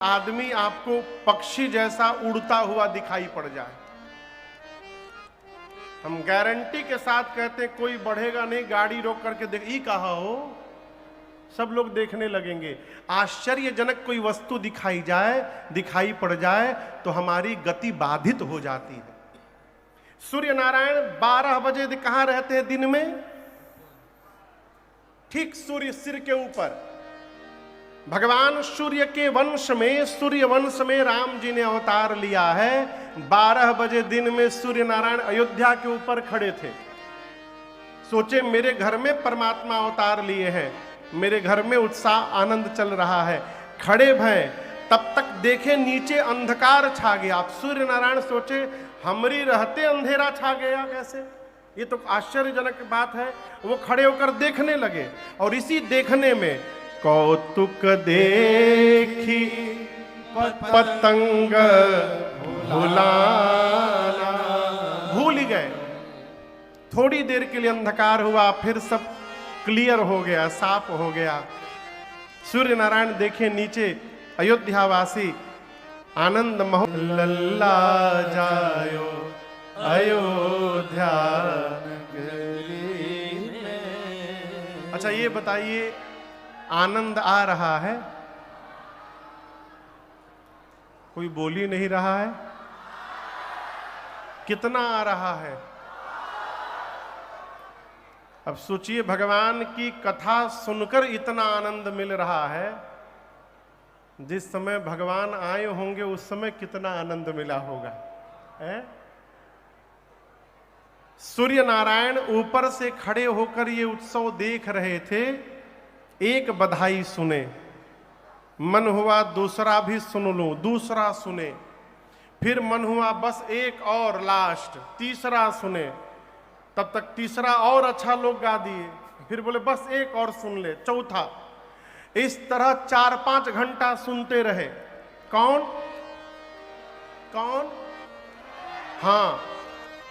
आदमी आपको पक्षी जैसा उड़ता हुआ दिखाई पड़ जाए, हम गारंटी के साथ कहते हैं कोई बढ़ेगा नहीं, गाड़ी रोक करके देख ई कहा हो, सब लोग देखने लगेंगे। आश्चर्यजनक कोई वस्तु दिखाई पड़ जाए तो हमारी गति बाधित हो जाती है। सूर्य नारायण 12 बजे कहां रहते हैं दिन में? ठीक सूर्य सिर के ऊपर। भगवान सूर्य के वंश में, सूर्य वंश में राम जी ने अवतार लिया है। 12 बजे दिन में सूर्य नारायण अयोध्या के ऊपर खड़े थे। सोचे मेरे घर में परमात्मा अवतार लिए हैं, मेरे घर में उत्साह आनंद चल रहा है, खड़े भय। तब तक देखे नीचे अंधकार छा गया। आप सूर्य नारायण सोचे हमरी रहते अंधेरा छा गया कैसे? ये तो आश्चर्यजनक बात है। वो खड़े होकर देखने लगे और इसी देखने में कौतुक देखी पतंग भुलाना, भूल ही गए। थोड़ी देर के लिए अंधकार हुआ, फिर सब क्लियर हो गया, साफ हो गया। सूर्य नारायण देखे नीचे अयोध्यावासी आनंद महो लल्ला जायो अयोध्या नगरी में। अच्छा ये बताइए, आनंद आ रहा है? कोई बोल ही नहीं रहा है। कितना आ रहा है? अब सोचिए, भगवान की कथा सुनकर इतना आनंद मिल रहा है, जिस समय भगवान आए होंगे उस समय कितना आनंद मिला होगा, है? सूर्य नारायण ऊपर से खड़े होकर ये उत्सव देख रहे थे। एक बधाई सुने, मन हुआ दूसरा भी सुन लूं, दूसरा सुने। फिर मन हुआ बस एक और लास्ट, तीसरा सुने। तब तक तीसरा और अच्छा लोग गा दिए, फिर बोले बस एक और सुन ले, चौथा। इस तरह 4-5 घंटा सुनते रहे। कौन? हाँ।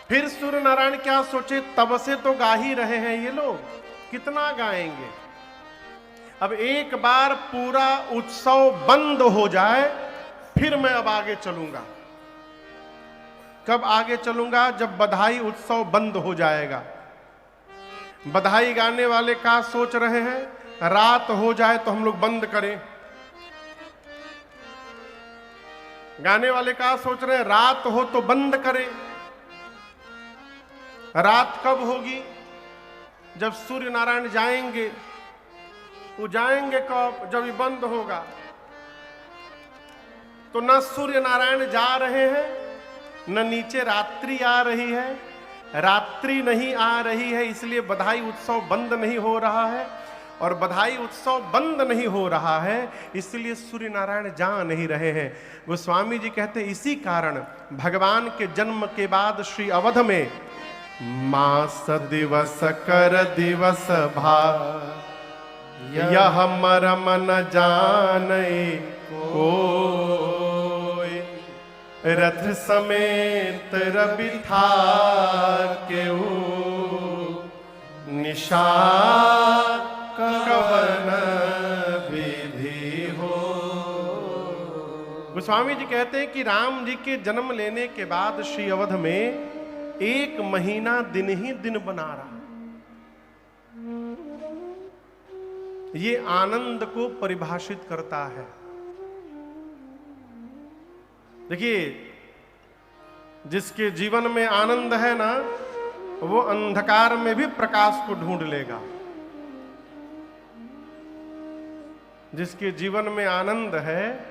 फिर सूर्य नारायण क्या सोचे, तब से तो गा ही रहे हैं ये लोग, कितना गाएंगे। अब एक बार पूरा उत्सव बंद हो जाए फिर मैं अब आगे चलूंगा। कब आगे चलूंगा? जब बधाई उत्सव बंद हो जाएगा। बधाई गाने वाले क्या सोच रहे हैं? रात हो जाए तो हम लोग बंद करें। गाने वाले क्या सोच रहे हैं? रात हो तो बंद करें। रात कब होगी? जब सूर्य नारायण जाएंगे। वो जाएंगे कब? जब ये बंद होगा। तो न सूर्य नारायण जा रहे हैं, न नीचे रात्रि आ रही है। रात्रि नहीं आ रही है, इसलिए बधाई उत्सव बंद नहीं हो रहा है। और बधाई उत्सव बंद नहीं हो रहा है, इसलिए सूर्य नारायण जा नहीं रहे हैं। गोस्वामी जी कहते हैं इसी कारण भगवान के जन्म के बाद श्री अवध में मास दिवस कर दिवस भा यह मरम न जाने कोई, रथ समेत रवि था केऊ, निशा कवन विधि हो। गोस्वामी जी कहते हैं कि राम जी के जन्म लेने के बाद श्री अवध में 1 महीना दिन ही दिन बना रहा। ये आनंद को परिभाषित करता है। देखिए, जिसके जीवन में आनंद है ना, वो अंधकार में भी प्रकाश को ढूंढ लेगा। जिसके जीवन में आनंद है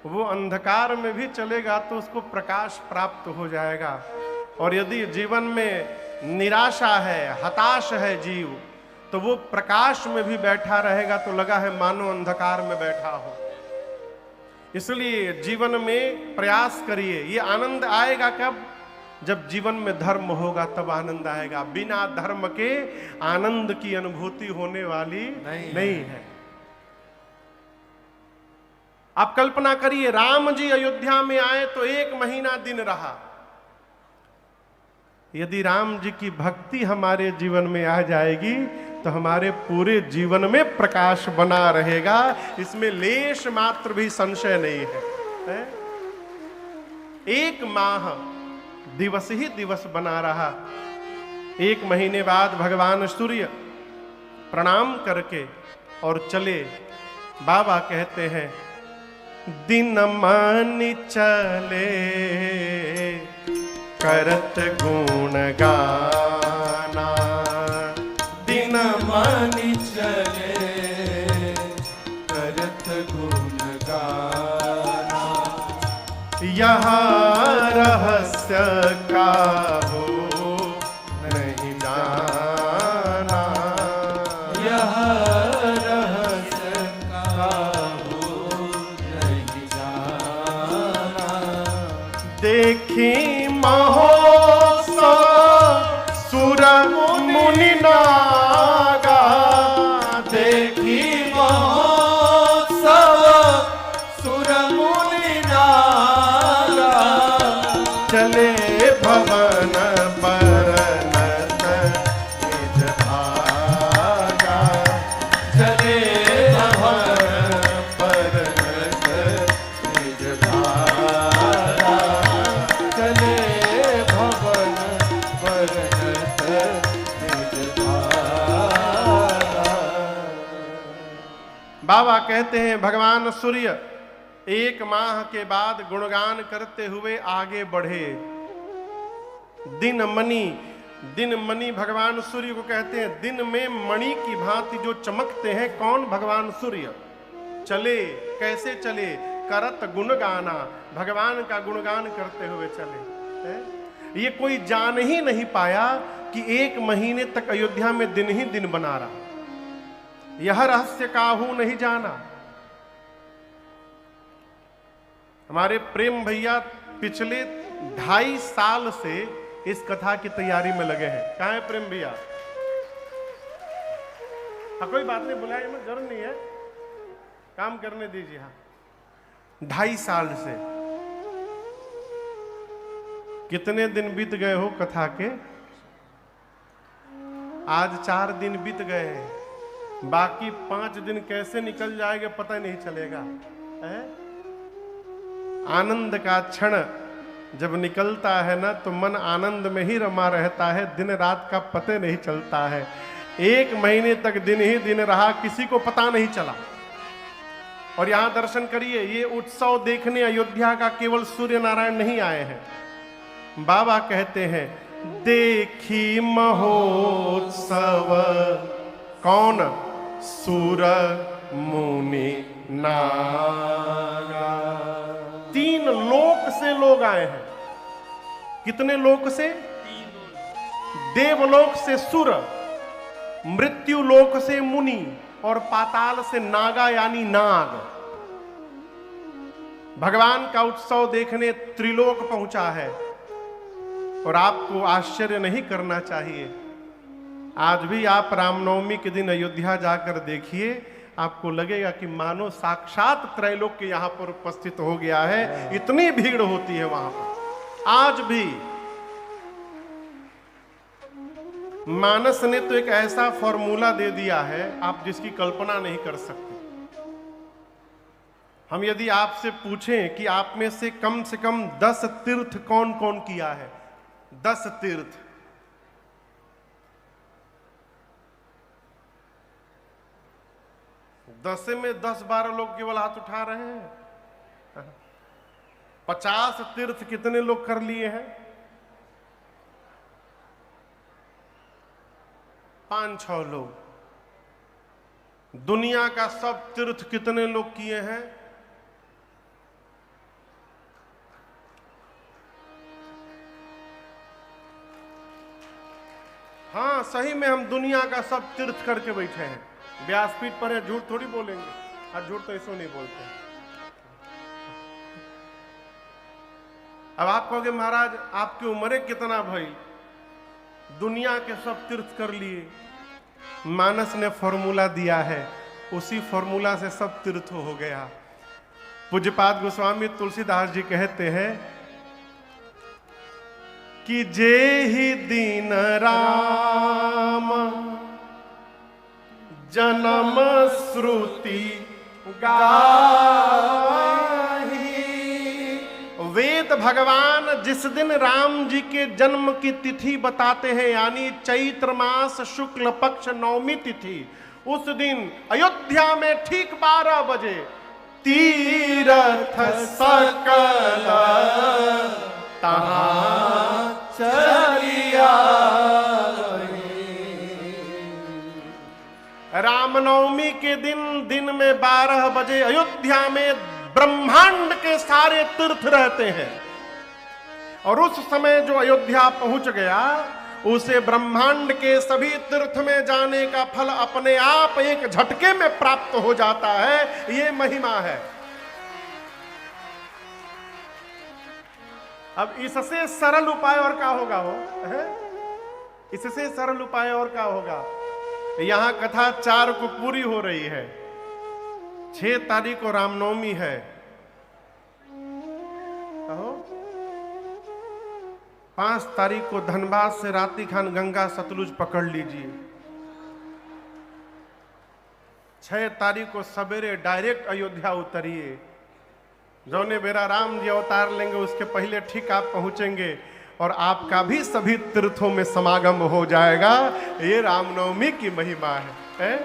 वो अंधकार में भी चलेगा तो उसको प्रकाश प्राप्त हो जाएगा। और यदि जीवन में निराशा है, हताश है जीव, तो वो प्रकाश में भी बैठा रहेगा तो लगा है मानो अंधकार में बैठा हो। इसलिए जीवन में प्रयास करिए। ये आनंद आएगा कब? जब जीवन में धर्म होगा तब आनंद आएगा। बिना धर्म के आनंद की अनुभूति होने वाली नहीं है। आप कल्पना करिए, राम जी अयोध्या में आए तो 1 महीना दिन रहा। यदि राम जी की भक्ति हमारे जीवन में आ जाएगी तो हमारे पूरे जीवन में प्रकाश बना रहेगा, इसमें लेश मात्र भी संशय नहीं है? एक माह दिवस ही दिवस बना रहा। 1 महीने बाद भगवान सूर्य प्रणाम करके और चले। बाबा कहते हैं दिन मानि चले करत गुण गाना, दिन मानि चले करत गुण गाना, यहाँ रहस्य का हो नहीं जाना, यह रहस्य का हो नहीं जाना। देखी महोत्सव सुर मुनि नागा, देखी महोत्सव सुर मुनि नागा, चले भवन बरनत निज भागा, चले भवन बरनत निज भागा, चले भवन बरनत निज भागा। बाबा कहते हैं भगवान सूर्य 1 माह के बाद गुणगान करते हुए आगे बढ़े। दिन मणि भगवान सूर्य को कहते हैं। दिन में मणि की भांति जो चमकते हैं, कौन? भगवान सूर्य। चले, कैसे चले? करत गुणगाना, भगवान का गुणगान करते हुए चले। ये कोई जान ही नहीं पाया कि 1 महीने तक अयोध्या में दिन ही दिन बना रहा। यह रहस्य काहू नहीं जाना। हमारे प्रेम भैया पिछले 2.5 साल से इस कथा की तैयारी में लगे हैं। कहाँ है प्रेम भैया? हाँ, कोई बात नहीं, बुलाए मत, जरूर नहीं है, काम करने दीजिए। हाँ, 2.5 साल से। कितने दिन बीत गए हो कथा के? आज 4 दिन बीत गए हैं, बाकी 5 दिन कैसे निकल जाएंगे पता नहीं चलेगा। है? आनंद का क्षण जब निकलता है ना, तो मन आनंद में ही रमा रहता है, दिन रात का पते नहीं चलता है। 1 महीने तक दिन ही दिन रहा, किसी को पता नहीं चला। और यहां दर्शन करिए, ये उत्सव देखने अयोध्या का केवल सूर्य नारायण नहीं आए हैं। बाबा कहते हैं देखी महोत्सव कौन? सूर मुनि नागा। 3 लोक से लोग आए हैं। कितने लोक से? देवलोक से सुर, मृत्यु लोक से मुनि, और पाताल से नागा यानी नाग। भगवान का उत्सव देखने त्रिलोक पहुंचा है। और आपको आश्चर्य नहीं करना चाहिए। आज भी आप रामनवमी के दिन अयोध्या जाकर देखिए, आपको लगेगा कि मानो साक्षात त्रैलोक्य यहां पर उपस्थित हो गया है। इतनी भीड़ होती है वहां पर। आज भी मानस ने तो एक ऐसा फॉर्मूला दे दिया है, आप जिसकी कल्पना नहीं कर सकते। हम यदि आपसे पूछें कि आप में से कम 10 तीर्थ कौन कौन किया है, 10 तीर्थ, दसे में 10-12 लोग केवल हाथ उठा रहे हैं। 50 तीर्थ कितने लोग कर लिए हैं? 5-6 लोग। दुनिया का सब तीर्थ कितने लोग किए हैं? हाँ, सही में हम दुनिया का सब तीर्थ करके बैठे हैं। व्यासपीठ पर है, झूठ थोड़ी बोलेंगे। आज झूठ तो ऐसो नहीं बोलते। अब आप कहोगे महाराज आपकी उम्र कितना भाई, दुनिया के सब तीर्थ कर लिए। मानस ने फॉर्मूला दिया है, उसी फॉर्मूला से सब तीर्थ हो गया। पूज्यपाद गोस्वामी तुलसीदास जी कहते हैं कि जे ही दीन राम जन्म श्रुति गाही। वेद भगवान जिस दिन राम जी के जन्म की तिथि बताते हैं, यानी चैत्र मास शुक्ल पक्ष नवमी तिथि, उस दिन अयोध्या में ठीक 12 बजे तीरथ सकल तहाँ चलिया। रामनवमी के दिन में 12 बजे अयोध्या में ब्रह्मांड के सारे तीर्थ रहते हैं, और उस समय जो अयोध्या पहुंच गया उसे ब्रह्मांड के सभी तीर्थ में जाने का फल अपने आप एक झटके में प्राप्त हो जाता है। ये महिमा है। अब इससे सरल उपाय और क्या होगा हो है? इससे सरल उपाय और क्या होगा? यहां कथा 4 को पूरी हो रही है, 6 तारीख को रामनवमी है। कहो 5 तारीख को धनबाद से राती खान गंगा सतलुज पकड़ लीजिए। 6 तारीख को सवेरे डायरेक्ट अयोध्या उतरिए। जौने बेरा राम जी अवतार लेंगे उसके पहले ठीक आप पहुंचेंगे और आपका भी सभी तीर्थों में समागम हो जाएगा। ये रामनवमी की महिमा है?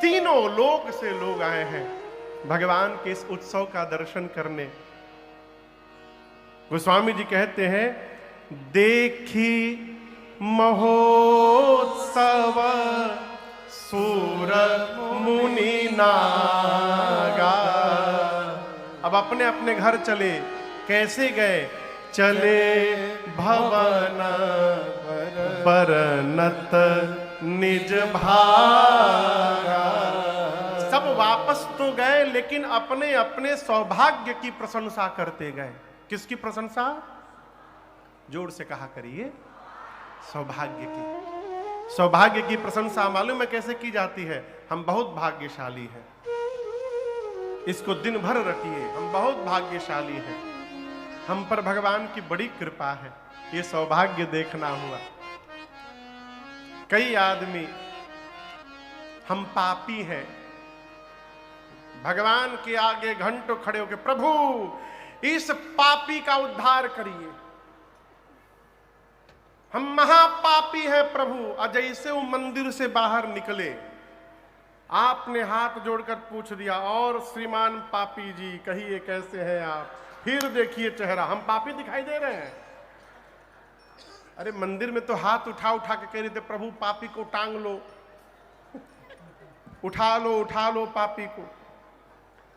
तीनों लोक से लोग आए हैं भगवान के इस उत्सव का दर्शन करने। गोस्वामी जी कहते हैं, देखी महोत्सव सूर मुनि नागा। अब अपने अपने घर चले। कैसे गए? चले भवन बरनत निज भागा। सब वापस तो गए, लेकिन अपने अपने सौभाग्य की प्रशंसा करते गए। किसकी प्रशंसा? जोर से कहा करिए, सौभाग्य की। सौभाग्य की प्रशंसा मालूम है कैसे की जाती है? हम बहुत भाग्यशाली हैं, इसको दिन भर रटिए, हम बहुत भाग्यशाली हैं, हम पर भगवान की बड़ी कृपा है। ये सौभाग्य देखना हुआ। कई आदमी हम पापी हैं, भगवान के आगे घंटों खड़े होकर प्रभु इस पापी का उद्धार करिए, हम महापापी हैं प्रभु। और जैसे वो मंदिर से बाहर निकले, आपने हाथ जोड़कर पूछ दिया, और श्रीमान पापी जी कहिए कैसे हैं आप? फिर देखिए चेहरा, हम पापी दिखाई दे रहे हैं। अरे मंदिर में तो हाथ उठा उठा के कह रहे थे प्रभु पापी को टांग लो, उठा लो पापी को।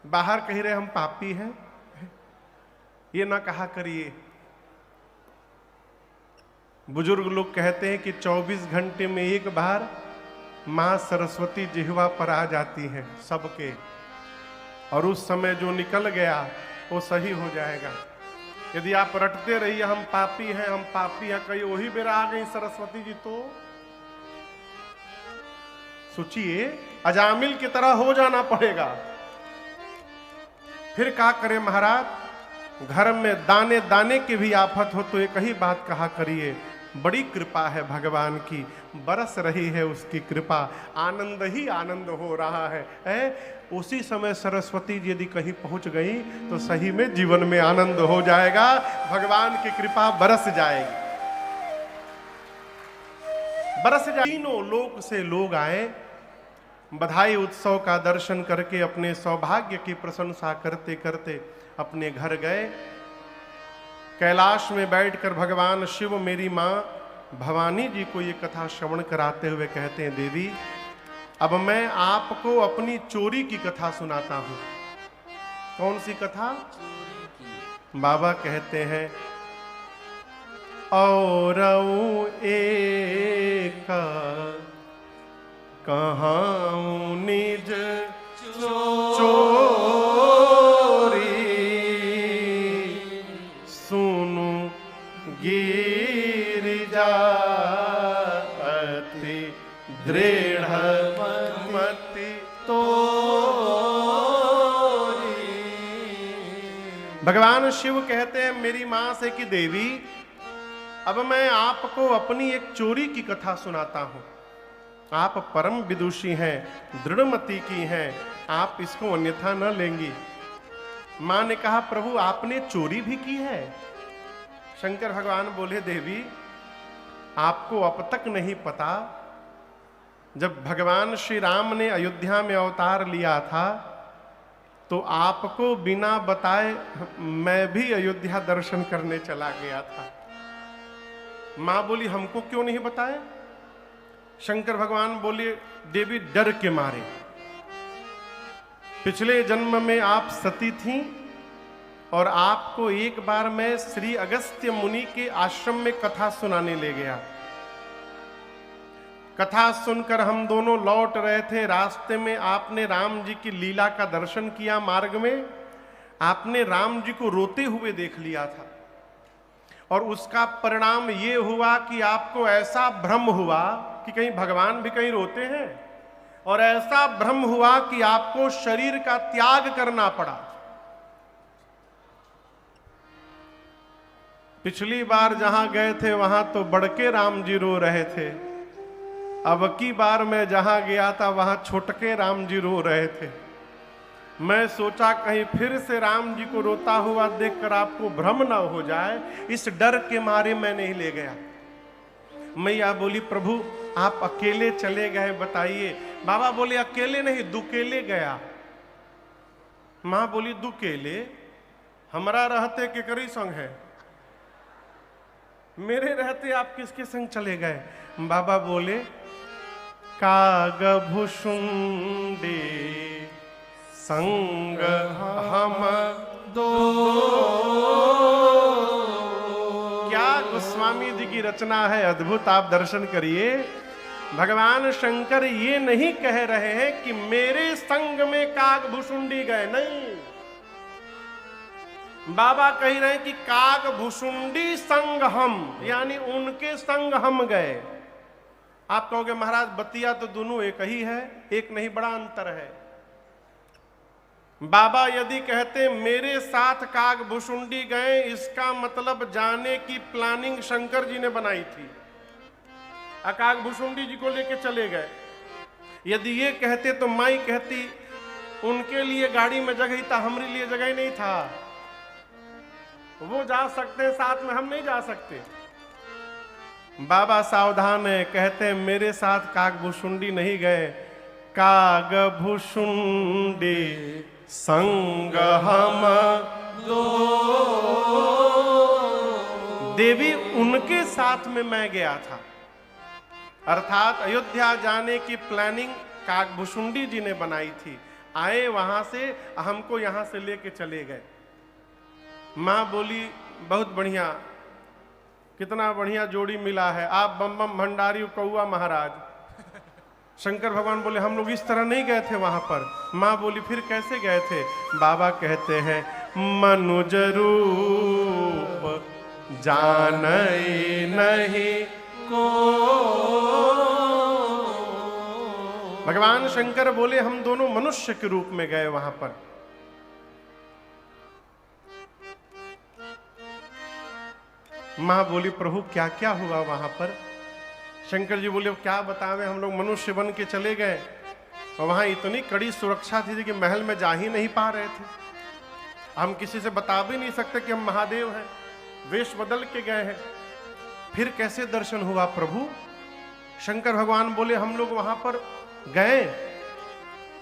बाहर कह रहे हम पापी हैं। ये ना कहा करिए। बुजुर्ग लोग कहते हैं कि 24 घंटे में एक बार मां सरस्वती जिह्वा पर आ जाती हैं सबके, और उस समय जो निकल गया वो सही हो जाएगा। यदि आप रटते रहिए हम पापी हैं, हम पापी हैं, कहीं वही बेरा आ गई सरस्वती जी तो सोचिए अजामिल की तरह हो जाना पड़ेगा। फिर क्या करें महाराज? घर में दाने दाने की भी आफत हो तो एक ही बात कहा करिए, बड़ी कृपा है भगवान की, बरस रही है उसकी कृपा, आनंद ही आनंद हो रहा है? उसी समय सरस्वती जी यदि कहीं पहुंच गई तो सही में जीवन में आनंद हो जाएगा, भगवान की कृपा बरस जाएगी, बरस जाएगी। तीनों लोक से लोग आए, बधाई उत्सव का दर्शन करके अपने सौभाग्य की प्रशंसा करते करते अपने घर गए। कैलाश में बैठकर भगवान शिव मेरी मां भवानी जी को ये कथा श्रवण कराते हुए कहते हैं, देवी अब मैं आपको अपनी चोरी की कथा सुनाता हूं। कौन सी कथा? बाबा कहते हैं, और एक कहाऊं निज चोरी, सुनु गिरिजा अति दृढ़ मति तोरी। भगवान शिव कहते हैं मेरी मां से कि देवी अब मैं आपको अपनी एक चोरी की कथा सुनाता हूं। आप परम विदुषी हैं, दृढ़मति की हैं, आप इसको अन्यथा न लेंगी। मां ने कहा प्रभु आपने चोरी भी की है? शंकर भगवान बोले देवी आपको अब तक नहीं पता, जब भगवान श्री राम ने अयोध्या में अवतार लिया था तो आपको बिना बताए मैं भी अयोध्या दर्शन करने चला गया था। मां बोली हमको क्यों नहीं बताए? शंकर भगवान बोले देवी डर के मारे। पिछले जन्म में आप सती थीं और आपको एक बार मैं श्री अगस्त्य मुनि के आश्रम में कथा सुनाने ले गया। कथा सुनकर हम दोनों लौट रहे थे, रास्ते में आपने राम जी की लीला का दर्शन किया। मार्ग में आपने राम जी को रोते हुए देख लिया था और उसका परिणाम ये हुआ कि आपको ऐसा भ्रम हुआ कि कहीं भगवान भी कहीं रोते हैं, और ऐसा भ्रम हुआ कि आपको शरीर का त्याग करना पड़ा। पिछली बार जहां गए थे वहां तो बड़के राम जी रो रहे थे, अब की बार मैं जहां गया था वहां छोटके राम जी रो रहे थे। मैं सोचा कहीं फिर से राम जी को रोता हुआ देखकर आपको भ्रम ना हो जाए, इस डर के मारे मैं नहीं ले गया। मैया बोली प्रभु आप अकेले चले गए बताइए? बाबा बोले अकेले नहीं दुकेले गया। मां बोली दुकेले? हमरा रहते केकरी संग है, मेरे रहते आप किसके संग चले गए? बाबा बोले काग भुषुंडी संग हम दो। क्या गोस्वामी जी की रचना है, अद्भुत, आप दर्शन करिए। भगवान शंकर ये नहीं कह रहे हैं कि मेरे संग में काग भुषुंडी गए, नहीं, बाबा कह रहे हैं कि काग भुषुंडी संग हम, यानी उनके संग हम गए। आप कहोगे महाराज बतिया तो दोनों एक ही है, एक नहीं, बड़ा अंतर है। बाबा यदि कहते मेरे साथ काग भुषुंडी गए, इसका मतलब जाने की प्लानिंग शंकर जी ने बनाई थी, काग भुषुंडी जी को लेके चले गए। यदि ये कहते तो माई कहती उनके लिए गाड़ी में जगह था, हमारे लिए जगह नहीं था, वो जा सकते साथ में, हम नहीं जा सकते। बाबा सावधान है, कहते हैं मेरे साथ काग भुषुंडी नहीं गए, काग भुषुंडी संग हम दो। देवी उनके साथ में मैं गया था, अर्थात अयोध्या जाने की प्लानिंग काग भुषुंडी जी ने बनाई थी। आए वहां से, हमको यहां से लेके चले गए। मां बोली बहुत बढ़िया, कितना बढ़िया जोड़ी मिला है, आप बम बम भंडारी कौआ महाराज। शंकर भगवान बोले हम लोग इस तरह नहीं गए थे वहां पर। मां बोली फिर कैसे गए थे? बाबा कहते हैं मनुज रूप जानई नहीं को। भगवान शंकर बोले हम दोनों मनुष्य के रूप में गए वहां पर। मां बोली प्रभु क्या क्या हुआ वहां पर? शंकर जी बोले क्या बतावें, हम लोग मनुष्य बन के चले गए और वहां इतनी कड़ी सुरक्षा थी कि महल में जा ही नहीं पा रहे थे। हम किसी से बता भी नहीं सकते कि हम महादेव हैं, वेश बदल के गए हैं। फिर कैसे दर्शन हुआ प्रभु? शंकर भगवान बोले हम लोग वहां पर गए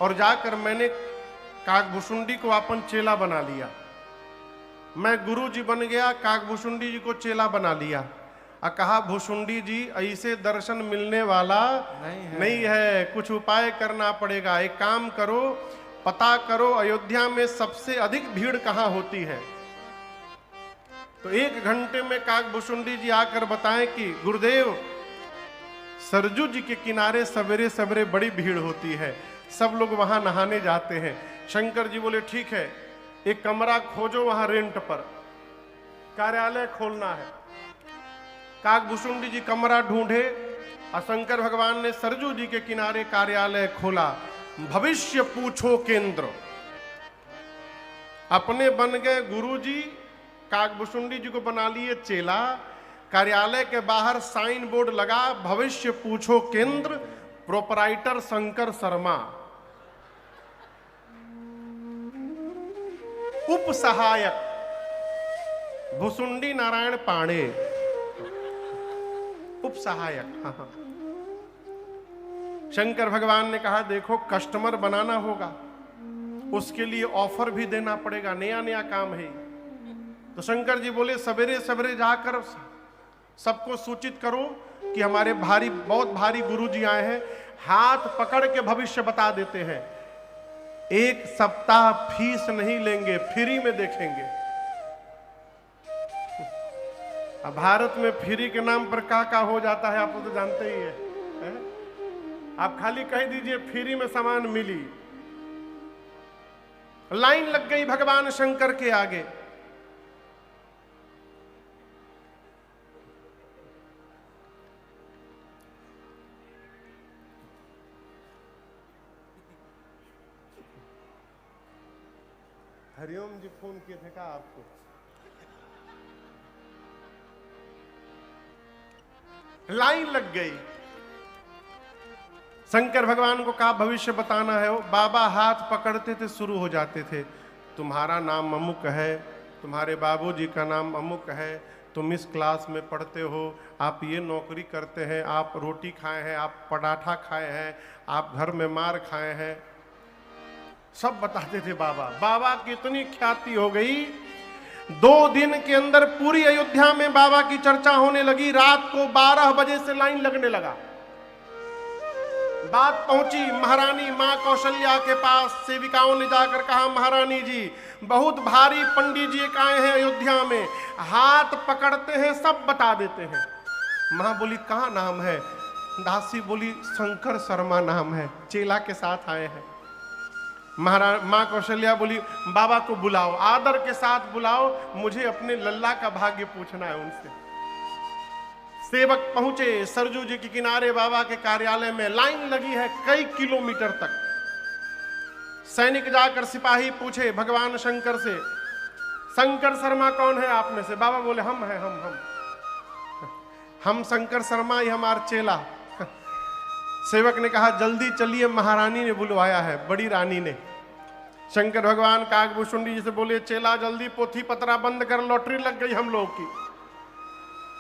और जाकर मैंने कागभुषुंडी को अपन चेला बना लिया। मैं गुरु जी बन गया, कागभुषुंडी जी को चेला बना लिया और कहा भुषुंडी जी ऐसे दर्शन मिलने वाला नहीं है, कुछ उपाय करना पड़ेगा। एक काम करो, पता करो अयोध्या में सबसे अधिक भीड़ कहाँ होती है। तो 1 घंटे में कागभुषुंडी जी आकर बताएं कि गुरुदेव सरजू जी के किनारे सवेरे सवेरे बड़ी भीड़ होती है, सब लोग वहां नहाने जाते हैं। शंकर जी बोले ठीक है, एक कमरा खोजो वहां रेंट पर, कार्यालय खोलना है। कागभुषुंडी जी कमरा ढूंढे और शंकर भगवान ने सरजू जी के किनारे कार्यालय खोला। भविष्य पूछो केंद्र, अपने बन गए गुरु जी, कागभुषुंडी जी को बना लिए चेला। कार्यालय के बाहर साइन बोर्ड लगा भविष्य पूछो केंद्र, प्रोपराइटर शंकर शर्मा, उप सहायक भुसुंडी नारायण पांडे, उप सहायक। हाँ। शंकर भगवान ने कहा देखो कस्टमर बनाना होगा, उसके लिए ऑफर भी देना पड़ेगा, नया नया काम है। तो शंकर जी बोले सवेरे सवेरे जाकर सबको सूचित करो कि हमारे बहुत भारी गुरु जी आए हैं, हाथ पकड़ के भविष्य बता देते हैं, 1 सप्ताह फीस नहीं लेंगे, फ्री में देखेंगे। अब भारत में फ्री के नाम पर का हो जाता है, आप तो जानते ही है? आप खाली कह दीजिए फ्री में सामान मिली। लाइन लग गई भगवान शंकर के आगे। हरिओम जी फोन किए थे क्या आपको? लाइन लग गई। शंकर भगवान को कहा भविष्य बताना है। वो बाबा हाथ पकड़ते थे, शुरू हो जाते थे, तुम्हारा नाम अमुक है, तुम्हारे बाबूजी का नाम अमुक है, तुम इस क्लास में पढ़ते हो, आप ये नौकरी करते हैं, आप रोटी खाए हैं, आप पराठा खाए हैं, आप घर में मार खाए हैं, सब बताते थे बाबा। बाबा की इतनी ख्याति हो गई, 2 दिन के अंदर पूरी अयोध्या में बाबा की चर्चा होने लगी। रात को 12 बजे से लाइन लगने लगा। बात पहुंची महारानी मां कौशल्या के पास। सेविकाओं ने जाकर कहा महारानी जी बहुत भारी पंडित जी एक आए हैं अयोध्या में, हाथ पकड़ते हैं सब बता देते हैं। मां बोली कहाँ नाम है? दासी बोली शंकर शर्मा नाम है, चेला के साथ आए हैं। मां कौशल्या बोली बाबा को बुलाओ, आदर के साथ बुलाओ, मुझे अपने लल्ला का भाग्य पूछना है उनसे। सेवक पहुंचे सरजू जी के किनारे बाबा के कार्यालय में। लाइन लगी है कई किलोमीटर तक। सैनिक जाकर सिपाही पूछे भगवान शंकर से, शंकर शर्मा कौन है आप में से? बाबा बोले हम हैं, हम शंकर शर्मा, ही हमारा चेला। सेवक ने कहा जल्दी चलिए, महारानी ने बुलवाया है, बड़ी रानी ने। शंकर भगवान काकभूषुंडी जी से बोले चेला जल्दी पोथी पतरा बंद कर, लॉटरी लग गई हम लोग की।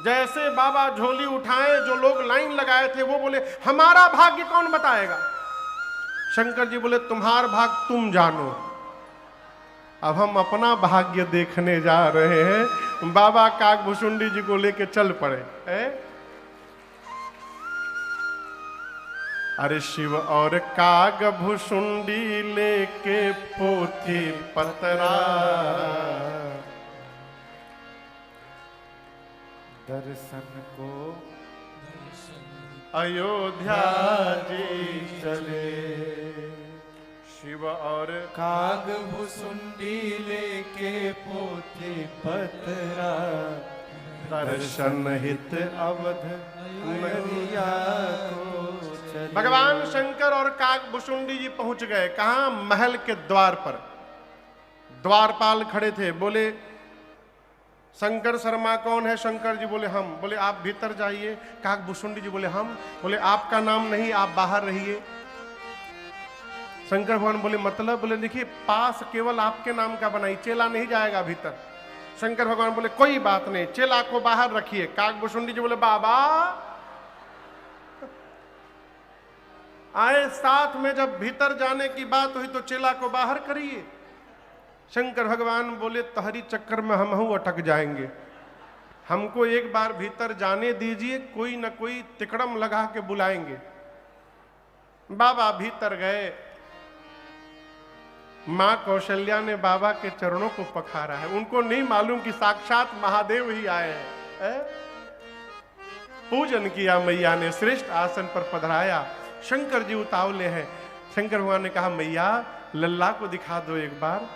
जैसे बाबा झोली उठाए, जो लोग लाइन लगाए थे वो बोले हमारा भाग्य कौन बताएगा? शंकर जी बोले तुम्हारा भाग्य तुम जानो, अब हम अपना भाग्य देखने जा रहे हैं। बाबा काकभूषुंडी जी को लेके चल पड़े। अरे शिव और काकभूषुंडी लेके पोथी पतरा, दर्शन को अयोध्या जी चले। शिव और काकभूषुंडी लेके पोथी पतरा, दर्शन हित अवध मैया को चले। भगवान शंकर और काकभूषुंडी जी पहुंच गए। कहां? महल के द्वार पर। द्वारपाल खड़े थे। बोले शंकर शर्मा कौन है? शंकर जी बोले हम। बोले आप भीतर जाइए। काकभूषुंडी जी बोले हम। बोले आपका नाम नहीं, आप बाहर रहिए। शंकर भगवान बोले मतलब? बोले देखिए पास केवल आपके नाम का बनाई, चेला नहीं जाएगा भीतर। शंकर भगवान बोले कोई बात नहीं, चेला को बाहर रखिए। काकभूषुंडी जी बोले बाबा आए साथ में, जब भीतर जाने की बात हुई तो चेला को बाहर करिए। शंकर भगवान बोले तहरी चक्कर में हम अटक जाएंगे, हमको एक बार भीतर जाने दीजिए, कोई न कोई तिकड़म लगा के बुलाएंगे। बाबा भीतर गए। मां कौशल्या ने बाबा के चरणों को पखारा है। उनको नहीं मालूम कि साक्षात महादेव ही आए हैं। पूजन किया मैया ने, श्रेष्ठ आसन पर पधराया। शंकर जी उतावले हैं। शंकर भगवान ने कहा मैया लल्ला को दिखा दो एक बार।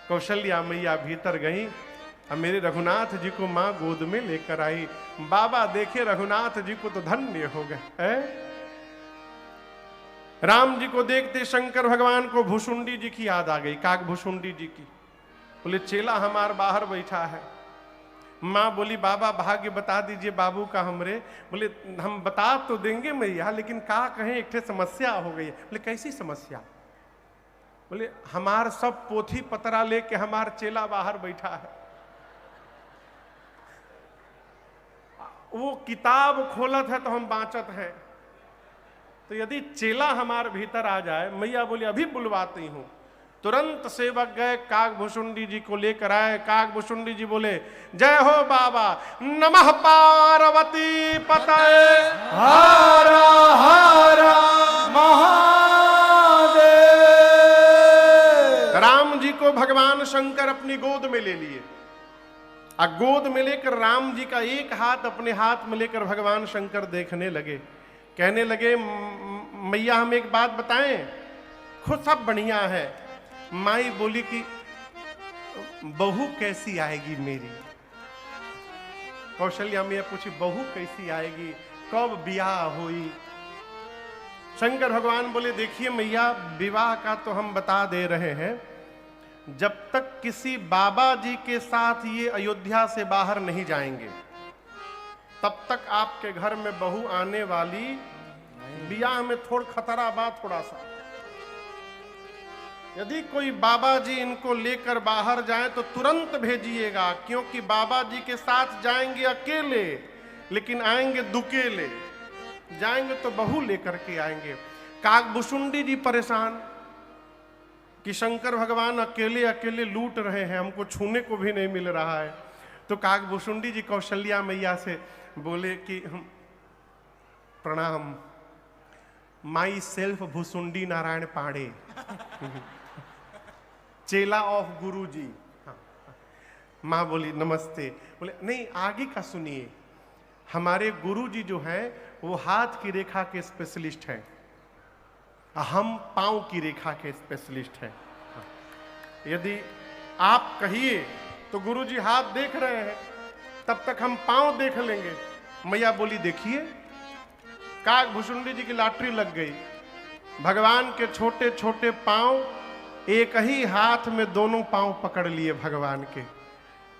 कौशल्या मैया भीतर गई। अब मेरे रघुनाथ जी को मां गोद में लेकर आई। बाबा देखे रघुनाथ जी को तो धन्य हो गए। राम जी को देखते शंकर भगवान को भूषुंडी जी की याद आ गई, काकभूषुंडी जी की। बोले चेला हमार बाहर बैठा है, माँ बोली बाबा भाग्य बता दीजिए बाबू का हमरे। बोले हम बता तो देंगे मैया, लेकिन का कहें एक ठे समस्या हो गई है। बोले कैसी समस्या? बोले हमार सब पोथी पतरा लेके हमार चेला बाहर बैठा है, वो किताब खोलत है तो हम बाँचत हैं, तो यदि चेला हमार भीतर आ जाए। मैया बोली अभी बुलवाती हूं। तुरंत सेवक गए, काकभुसुंडी जी को लेकर आए। काकभुसुंडी जी बोले जय हो बाबा, नमः पार्वती पतये, हरा हरा महादेव। राम जी को भगवान शंकर अपनी गोद में ले लिए। गोद में लेकर राम जी का एक हाथ अपने हाथ में लेकर भगवान शंकर देखने लगे। कहने लगे मैया हम एक बात बताएं, खुद सब बढ़िया है। माई बोली कि बहू कैसी आएगी मेरी? कौशल्या मैया पूछी बहू कैसी आएगी, कब ब्याह हुई? शंकर भगवान बोले देखिए मैया, विवाह का तो हम बता दे रहे हैं, जब तक किसी बाबा जी के साथ ये अयोध्या से बाहर नहीं जाएंगे तब तक आपके घर में बहू आने वाली। ब्याह में थोड़ा खतरा बा, थोड़ा सा। यदि कोई बाबा जी इनको लेकर बाहर जाए तो तुरंत भेजिएगा, क्योंकि बाबा जी के साथ जाएंगे अकेले लेकिन आएंगे दुकेले, जाएंगे तो बहू लेकर के आएंगे। काकभुसुंडी जी परेशान कि शंकर भगवान अकेले अकेले लूट रहे हैं, हमको छूने को भी नहीं मिल रहा है। तो काकभुसुंडी जी कौशल्या मैया से बोले कि प्रणाम, माई सेल्फ भुसुंडी नारायण पांडे, चेला ऑफ गुरु जी। हाँ। माँ बोली नमस्ते। बोले नहीं आगे का सुनिए, हमारे गुरु जी जो हैं वो हाथ की रेखा के स्पेशलिस्ट हैं, हम पांव की रेखा के स्पेशलिस्ट हैं। यदि आप कहिए तो गुरुजी हाथ देख रहे हैं, तब तक हम पांव देख लेंगे। मैया बोली देखिए, काकभुसुंडी जी की लॉटरी लग गई। भगवान के छोटे छोटे पांव, एक ही हाथ में दोनों पांव पकड़ लिए भगवान के।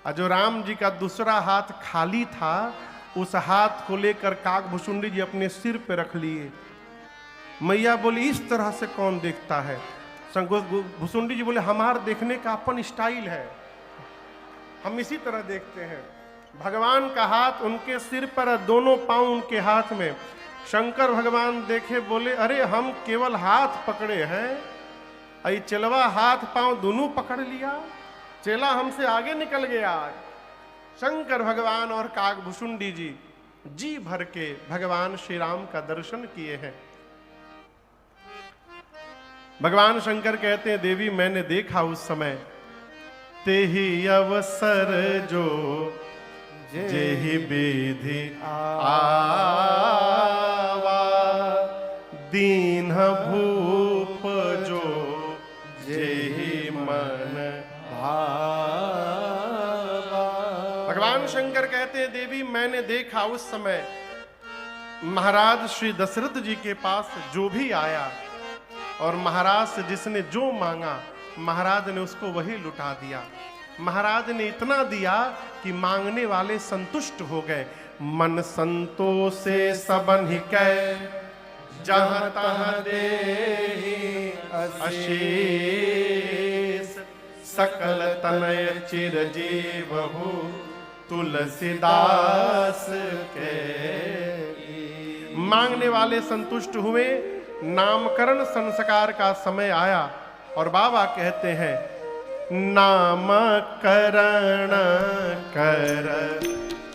और जो राम जी का दूसरा हाथ खाली था, उस हाथ को लेकर काकभुसुंडी जी अपने सिर पे रख लिए। मैया बोली इस तरह से कौन देखता है? भुसुंडी जी बोले हमार देखने का अपन स्टाइल है, हम इसी तरह देखते हैं। भगवान का हाथ उनके सिर पर, दोनों पांव उनके हाथ में। शंकर भगवान देखे, बोले अरे हम केवल हाथ पकड़े हैं, अई चेलवा हाथ पांव दोनों पकड़ लिया, चेला हमसे आगे निकल गया। शंकर भगवान और काकभुसुंडी जी जी भर के भगवान श्री राम का दर्शन किए हैं। भगवान शंकर कहते हैं देवी मैंने देखा उस समय, ते ही अवसर जो जेहि विधि आवा, दीन भूप जो जेहि मन भावा। भगवान शंकर कहते हैं देवी मैंने देखा उस समय महाराज श्री दशरथ जी के पास जो भी आया, और महाराज से जिसने जो मांगा महाराज ने उसको वही लुटा दिया। महाराज ने इतना दिया कि मांगने वाले संतुष्ट हो गए। मन संतोषे सबन कै, जहाँ तहाँ देहि अशेष, सकल तनय चिरजीवहु तुलसीदास के। मांगने वाले संतुष्ट हुए। नामकरण संस्कार का समय आया और बाबा कहते हैं नामकरण कर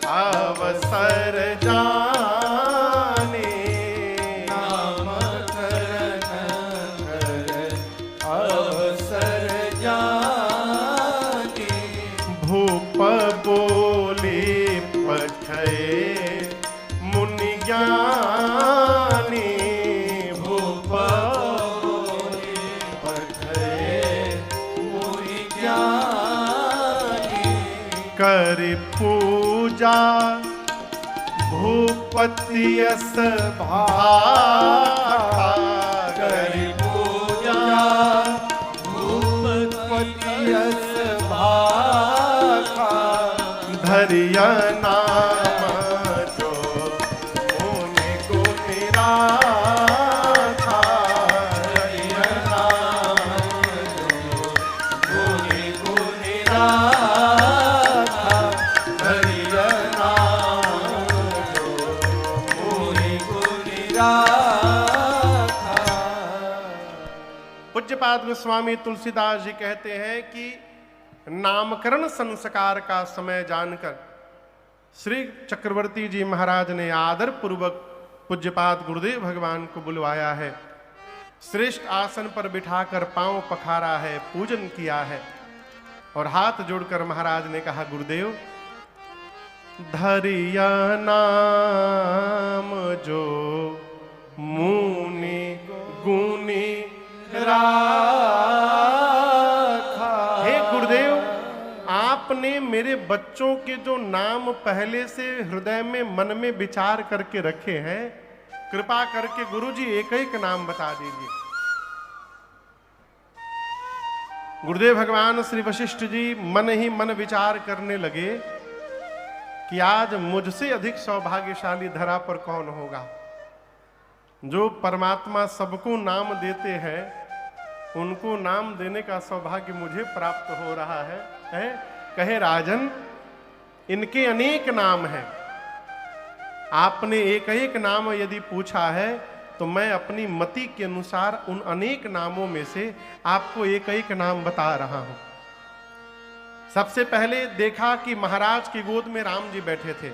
अवसर जाने, नामकरण कर अवसर जाने। भूप बोले पठय मुनि ज्ञानी, कर पूजा भूपति यस भाखा, कर पूजा भूपति यस भाखा। धरिया नाम जो मुनि गुनि राखा। हरिया नाम जो मुनि गुनि राखा। हरिया नाम जो मुनि गुनि राखा। पूज्यपाद गोस्वामी तुलसीदास जी कहते हैं कि नामकरण संस्कार का समय जानकर श्री चक्रवर्ती जी महाराज ने आदर पूर्वक पूज्यपाद गुरुदेव भगवान को बुलवाया है, श्रेष्ठ आसन पर बिठाकर पांव पखारा है, पूजन किया है और हाथ जोड़कर महाराज ने कहा, गुरुदेव धरिया नाम जो मुनि गुनि राखा। हे गुरुदेव, आपने मेरे बच्चों के जो नाम पहले से हृदय में मन में विचार करके रखे हैं, कृपा करके गुरुजी एक एक नाम बता दीजिए। गुरुदेव भगवान श्री वशिष्ठ जी मन ही मन विचार करने लगे कि आज मुझसे अधिक सौभाग्यशाली धरा पर कौन होगा। जो परमात्मा सबको नाम देते हैं, उनको नाम देने का सौभाग्य मुझे प्राप्त हो रहा है। कहे राजन, इनके अनेक नाम हैं, आपने एक एक नाम यदि पूछा है तो मैं अपनी मति के अनुसार उन अनेक नामों में से आपको एक एक नाम बता रहा हूं। सबसे पहले देखा कि महाराज की गोद में राम जी बैठे थे।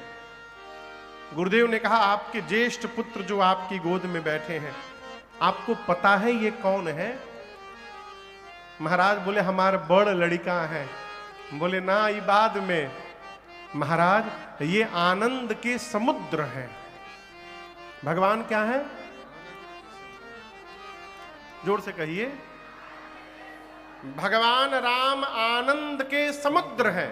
गुरुदेव ने कहा, आपके ज्येष्ठ पुत्र जो आपकी गोद में बैठे हैं, आपको पता है ये कौन है? महाराज बोले, हमारे बड़ लड़का है। बोले ना, ये बाद में। महाराज, ये आनंद के समुद्र हैं। भगवान क्या है? जोर से कहिए, भगवान राम आनंद के समुद्र हैं।